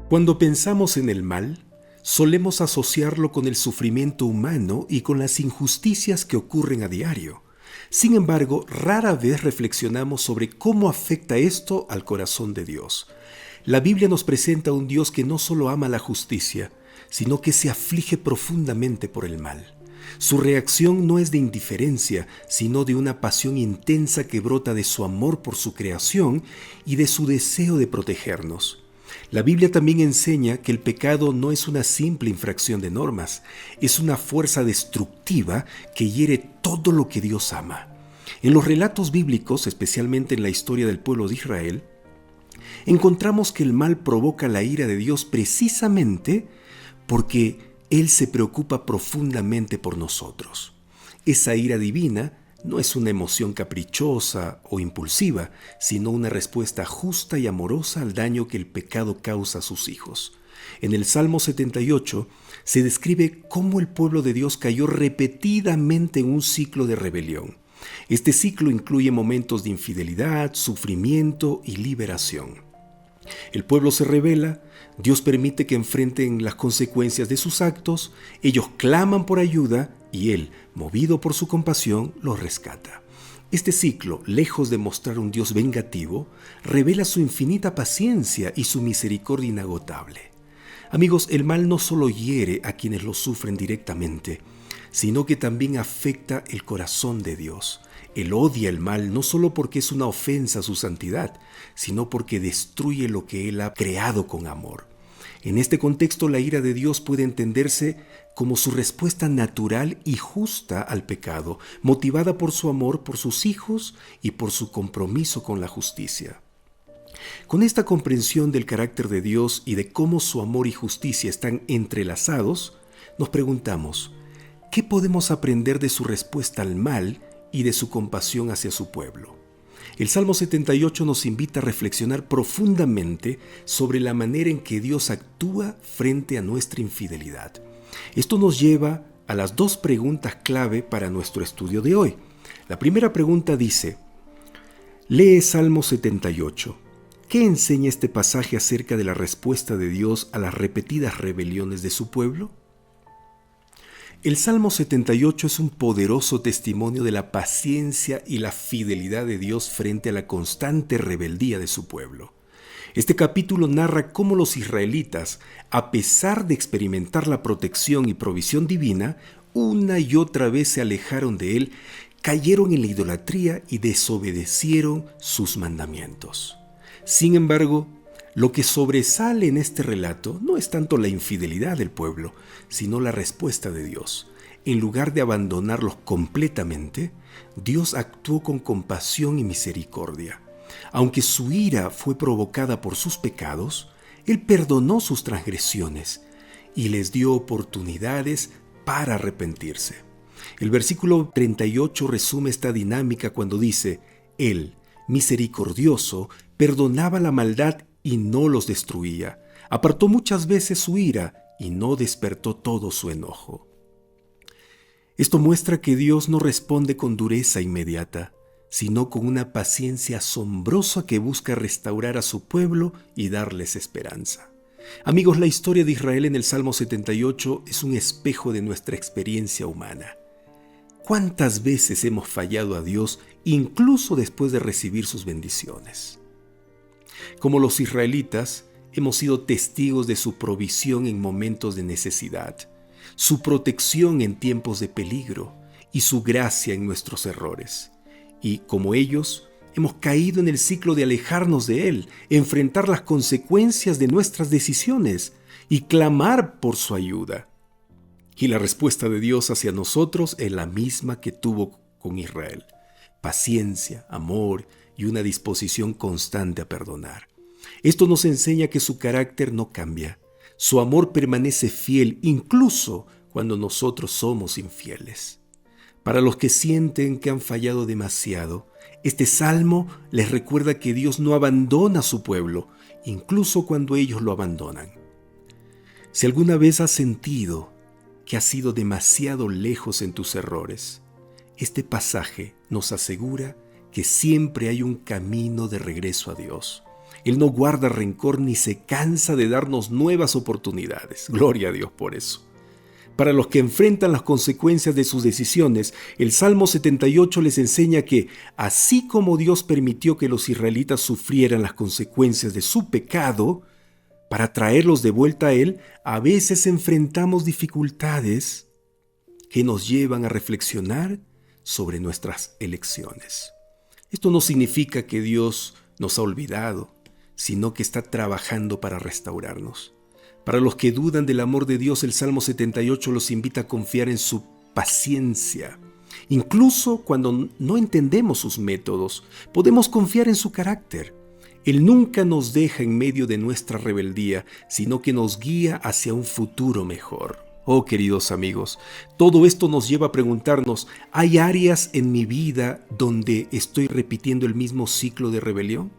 Cuando pensamos en el mal, solemos asociarlo con el sufrimiento humano y con las injusticias que ocurren a diario. Sin embargo, rara vez reflexionamos sobre cómo afecta esto al corazón de Dios. La Biblia nos presenta a un Dios que no solo ama la justicia, sino que se aflige profundamente por el mal. Su reacción no es de indiferencia, sino de una pasión intensa que brota de su amor por su creación y de su deseo de protegernos. La Biblia también enseña que el pecado no es una simple infracción de normas, es una fuerza destructiva que hiere todo lo que Dios ama. En los relatos bíblicos, especialmente en la historia del pueblo de Israel, encontramos que el mal provoca la ira de Dios precisamente porque Él se preocupa profundamente por nosotros. Esa ira divina no es una emoción caprichosa o impulsiva, sino una respuesta justa y amorosa al daño que el pecado causa a sus hijos. En el Salmo 78 se describe cómo el pueblo de Dios cayó repetidamente en un ciclo de rebelión. Este ciclo incluye momentos de infidelidad, sufrimiento y liberación. El pueblo se rebela, Dios permite que enfrenten las consecuencias de sus actos, ellos claman por ayuda y Él, movido por su compasión, los rescata. Este ciclo, lejos de mostrar un Dios vengativo, revela su infinita paciencia y su misericordia inagotable. Amigos, el mal no solo hiere a quienes lo sufren directamente, sino que también afecta el corazón de Dios. Él odia el mal no solo porque es una ofensa a su santidad, sino porque destruye lo que Él ha creado con amor. En este contexto, la ira de Dios puede entenderse como su respuesta natural y justa al pecado, motivada por su amor por sus hijos y por su compromiso con la justicia. Con esta comprensión del carácter de Dios y de cómo su amor y justicia están entrelazados, nos preguntamos, ¿qué podemos aprender de su respuesta al mal y de su compasión hacia su pueblo? El Salmo 78 nos invita a reflexionar profundamente sobre la manera en que Dios actúa frente a nuestra infidelidad. Esto nos lleva a las dos preguntas clave para nuestro estudio de hoy. La primera pregunta dice, lee Salmo 78. ¿Qué enseña este pasaje acerca de la respuesta de Dios a las repetidas rebeliones de su pueblo? El Salmo 78 es un poderoso testimonio de la paciencia y la fidelidad de Dios frente a la constante rebeldía de su pueblo. Este capítulo narra cómo los israelitas, a pesar de experimentar la protección y provisión divina, una y otra vez se alejaron de Él, cayeron en la idolatría y desobedecieron sus mandamientos. Sin embargo, lo que sobresale en este relato no es tanto la infidelidad del pueblo, sino la respuesta de Dios. En lugar de abandonarlos completamente, Dios actuó con compasión y misericordia. Aunque su ira fue provocada por sus pecados, Él perdonó sus transgresiones y les dio oportunidades para arrepentirse. El versículo 38 resume esta dinámica cuando dice, Él, misericordioso, perdonaba la maldad y no los destruía. Apartó muchas veces su ira y no despertó todo su enojo. Esto muestra que Dios no responde con dureza inmediata, sino con una paciencia asombrosa que busca restaurar a su pueblo y darles esperanza. Amigos, la historia de Israel en el Salmo 78 es un espejo de nuestra experiencia humana. ¿Cuántas veces hemos fallado a Dios incluso después de recibir sus bendiciones? Como los israelitas, hemos sido testigos de su provisión en momentos de necesidad, su protección en tiempos de peligro y su gracia en nuestros errores. Y, como ellos, hemos caído en el ciclo de alejarnos de Él, enfrentar las consecuencias de nuestras decisiones y clamar por su ayuda. Y la respuesta de Dios hacia nosotros es la misma que tuvo con Israel: paciencia, amor y una disposición constante a perdonar. Esto nos enseña que su carácter no cambia. Su amor permanece fiel incluso cuando nosotros somos infieles. Para los que sienten que han fallado demasiado, este salmo les recuerda que Dios no abandona a su pueblo, incluso cuando ellos lo abandonan. Si alguna vez has sentido que has ido demasiado lejos en tus errores, este pasaje nos asegura que siempre hay un camino de regreso a Dios. Él no guarda rencor ni se cansa de darnos nuevas oportunidades. Gloria a Dios por eso. Para los que enfrentan las consecuencias de sus decisiones, el Salmo 78 les enseña que, así como Dios permitió que los israelitas sufrieran las consecuencias de su pecado, para traerlos de vuelta a Él, a veces enfrentamos dificultades que nos llevan a reflexionar sobre nuestras elecciones. Esto no significa que Dios nos ha olvidado, sino que está trabajando para restaurarnos. Para los que dudan del amor de Dios, el Salmo 78 los invita a confiar en su paciencia. Incluso cuando no entendemos sus métodos, podemos confiar en su carácter. Él nunca nos deja en medio de nuestra rebeldía, sino que nos guía hacia un futuro mejor. Oh, queridos amigos, todo esto nos lleva a preguntarnos, ¿hay áreas en mi vida donde estoy repitiendo el mismo ciclo de rebelión?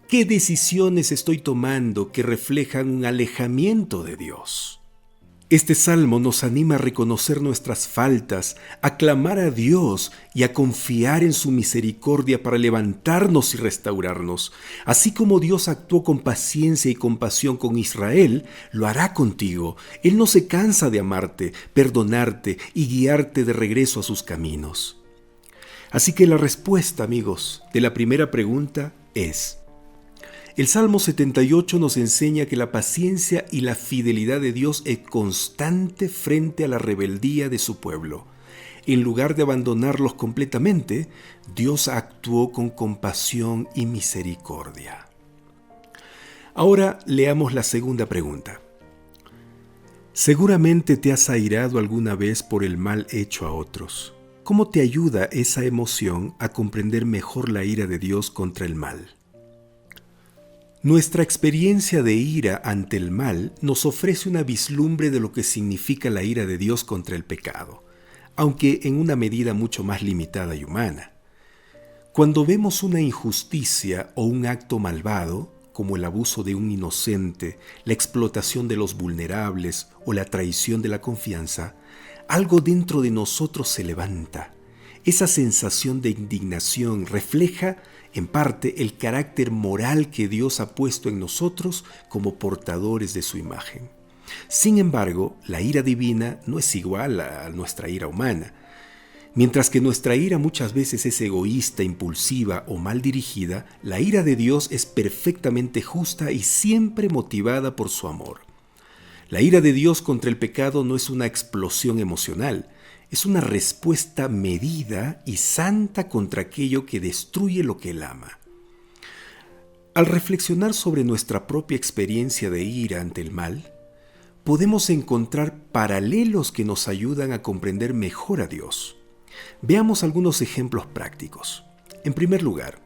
¿Qué decisiones estoy tomando que reflejan un alejamiento de Dios? Este salmo nos anima a reconocer nuestras faltas, a clamar a Dios y a confiar en su misericordia para levantarnos y restaurarnos. Así como Dios actuó con paciencia y compasión con Israel, lo hará contigo. Él no se cansa de amarte, perdonarte y guiarte de regreso a sus caminos. Así que la respuesta, amigos, de la primera pregunta es: el Salmo 78 nos enseña que la paciencia y la fidelidad de Dios es constante frente a la rebeldía de su pueblo. En lugar de abandonarlos completamente, Dios actuó con compasión y misericordia. Ahora leamos la segunda pregunta. Seguramente te has airado alguna vez por el mal hecho a otros. ¿Cómo te ayuda esa emoción a comprender mejor la ira de Dios contra el mal? Nuestra experiencia de ira ante el mal nos ofrece una vislumbre de lo que significa la ira de Dios contra el pecado, aunque en una medida mucho más limitada y humana. Cuando vemos una injusticia o un acto malvado, como el abuso de un inocente, la explotación de los vulnerables o la traición de la confianza, algo dentro de nosotros se levanta. Esa sensación de indignación refleja, en parte, el carácter moral que Dios ha puesto en nosotros como portadores de su imagen. Sin embargo, la ira divina no es igual a nuestra ira humana. Mientras que nuestra ira muchas veces es egoísta, impulsiva o mal dirigida, la ira de Dios es perfectamente justa y siempre motivada por su amor. La ira de Dios contra el pecado no es una explosión emocional, es una respuesta medida y santa contra aquello que destruye lo que Él ama. Al reflexionar sobre nuestra propia experiencia de ira ante el mal, podemos encontrar paralelos que nos ayudan a comprender mejor a Dios. Veamos algunos ejemplos prácticos. En primer lugar,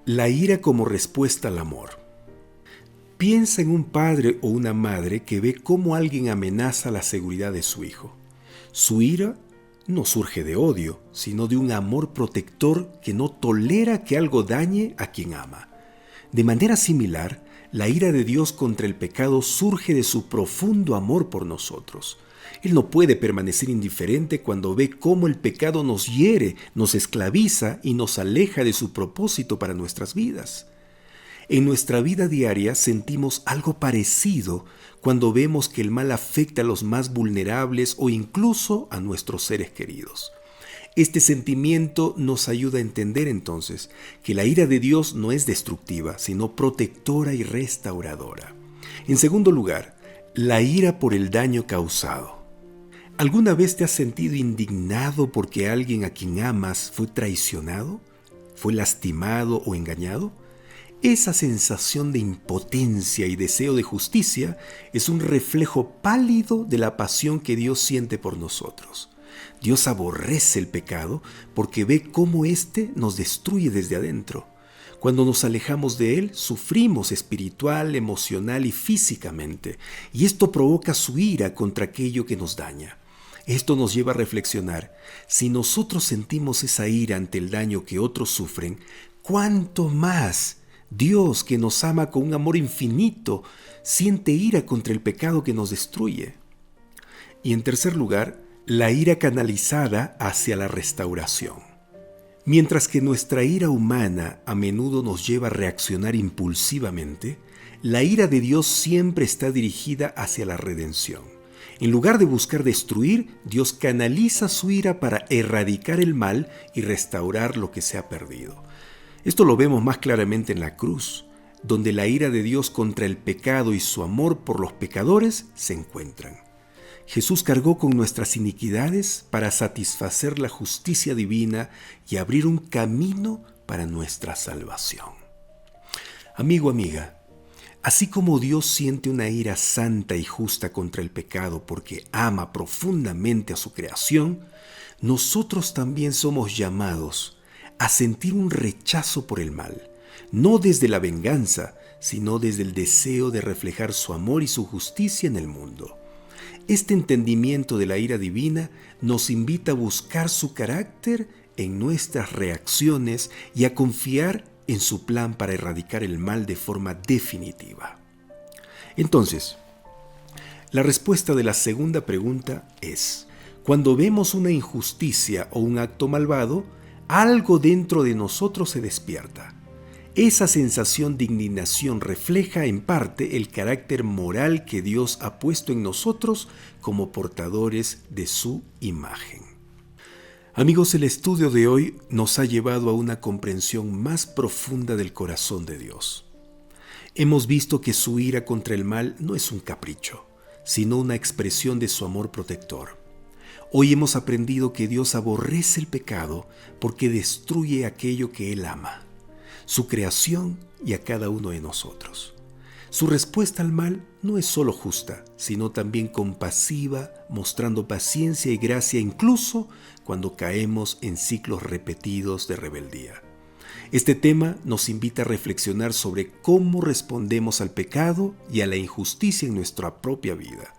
la ira como respuesta al amor. Piensa en un padre o una madre que ve cómo alguien amenaza la seguridad de su hijo. Su ira no surge de odio, sino de un amor protector que no tolera que algo dañe a quien ama. De manera similar, la ira de Dios contra el pecado surge de su profundo amor por nosotros. Él no puede permanecer indiferente cuando ve cómo el pecado nos hiere, nos esclaviza y nos aleja de su propósito para nuestras vidas. En nuestra vida diaria sentimos algo parecido cuando vemos que el mal afecta a los más vulnerables o incluso a nuestros seres queridos. Este sentimiento nos ayuda a entender entonces que la ira de Dios no es destructiva, sino protectora y restauradora. En segundo lugar, la ira por el daño causado. ¿Alguna vez te has sentido indignado porque alguien a quien amas fue traicionado, fue lastimado o engañado? Esa sensación de impotencia y deseo de justicia es un reflejo pálido de la pasión que Dios siente por nosotros. Dios aborrece el pecado porque ve cómo éste nos destruye desde adentro. Cuando nos alejamos de Él, sufrimos espiritual, emocional y físicamente, y esto provoca su ira contra aquello que nos daña. Esto nos lleva a reflexionar: si nosotros sentimos esa ira ante el daño que otros sufren, ¿cuánto más Dios, que nos ama con un amor infinito, siente ira contra el pecado que nos destruye? Y en tercer lugar, la ira canalizada hacia la restauración. Mientras que nuestra ira humana a menudo nos lleva a reaccionar impulsivamente, la ira de Dios siempre está dirigida hacia la redención. En lugar de buscar destruir, Dios canaliza su ira para erradicar el mal y restaurar lo que se ha perdido. Esto lo vemos más claramente en la cruz, donde la ira de Dios contra el pecado y su amor por los pecadores se encuentran. Jesús cargó con nuestras iniquidades para satisfacer la justicia divina y abrir un camino para nuestra salvación. Amigo, amiga, así como Dios siente una ira santa y justa contra el pecado porque ama profundamente a su creación, nosotros también somos llamados a sentir un rechazo por el mal, no desde la venganza, sino desde el deseo de reflejar su amor y su justicia en el mundo. Este entendimiento de la ira divina nos invita a buscar su carácter en nuestras reacciones y a confiar en su plan para erradicar el mal de forma definitiva. Entonces, la respuesta de la segunda pregunta es: cuando vemos una injusticia o un acto malvado, algo dentro de nosotros se despierta. Esa sensación de indignación refleja en parte el carácter moral que Dios ha puesto en nosotros como portadores de su imagen. Amigos, el estudio de hoy nos ha llevado a una comprensión más profunda del corazón de Dios. Hemos visto que su ira contra el mal no es un capricho, sino una expresión de su amor protector. Hoy hemos aprendido que Dios aborrece el pecado porque destruye aquello que Él ama, su creación y a cada uno de nosotros. Su respuesta al mal no es solo justa, sino también compasiva, mostrando paciencia y gracia incluso cuando caemos en ciclos repetidos de rebeldía. Este tema nos invita a reflexionar sobre cómo respondemos al pecado y a la injusticia en nuestra propia vida.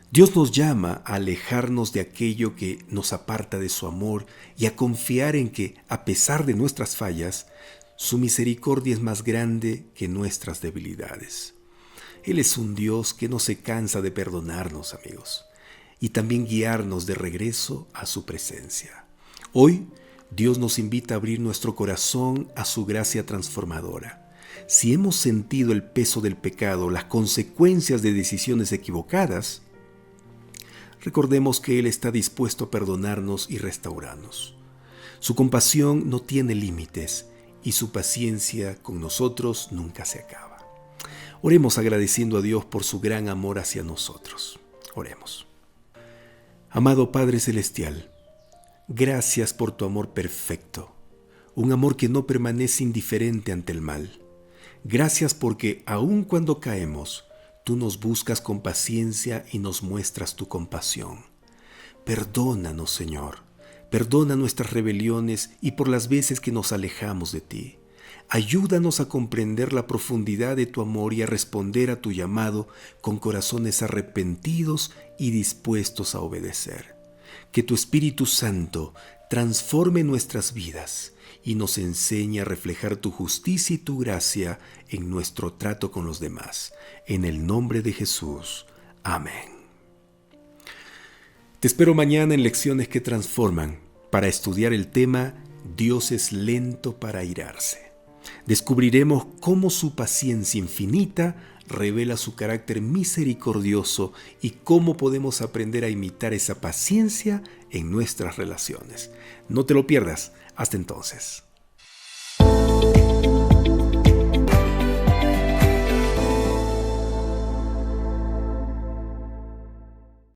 Dios nos llama a alejarnos de aquello que nos aparta de su amor y a confiar en que, a pesar de nuestras fallas, su misericordia es más grande que nuestras debilidades. Él es un Dios que no se cansa de perdonarnos, amigos, y también guiarnos de regreso a su presencia. Hoy, Dios nos invita a abrir nuestro corazón a su gracia transformadora. Si hemos sentido el peso del pecado, las consecuencias de decisiones equivocadas, recordemos que Él está dispuesto a perdonarnos y restaurarnos. Su compasión no tiene límites y su paciencia con nosotros nunca se acaba. Oremos agradeciendo a Dios por su gran amor hacia nosotros. Oremos. Amado Padre Celestial, gracias por tu amor perfecto, un amor que no permanece indiferente ante el mal. Gracias porque aun cuando caemos, tú nos buscas con paciencia y nos muestras tu compasión. Perdónanos, Señor. Perdona nuestras rebeliones y por las veces que nos alejamos de ti. Ayúdanos a comprender la profundidad de tu amor y a responder a tu llamado con corazones arrepentidos y dispuestos a obedecer. Que tu Espíritu Santo transforme nuestras vidas y nos enseñe a reflejar tu justicia y tu gracia en nuestro trato con los demás. En el nombre de Jesús. Amén. Te espero mañana en Lecciones que Transforman para estudiar el tema Dios es lento para airarse. Descubriremos cómo su paciencia infinita revela su carácter misericordioso y cómo podemos aprender a imitar esa paciencia en nuestras relaciones. No te lo pierdas. Hasta entonces.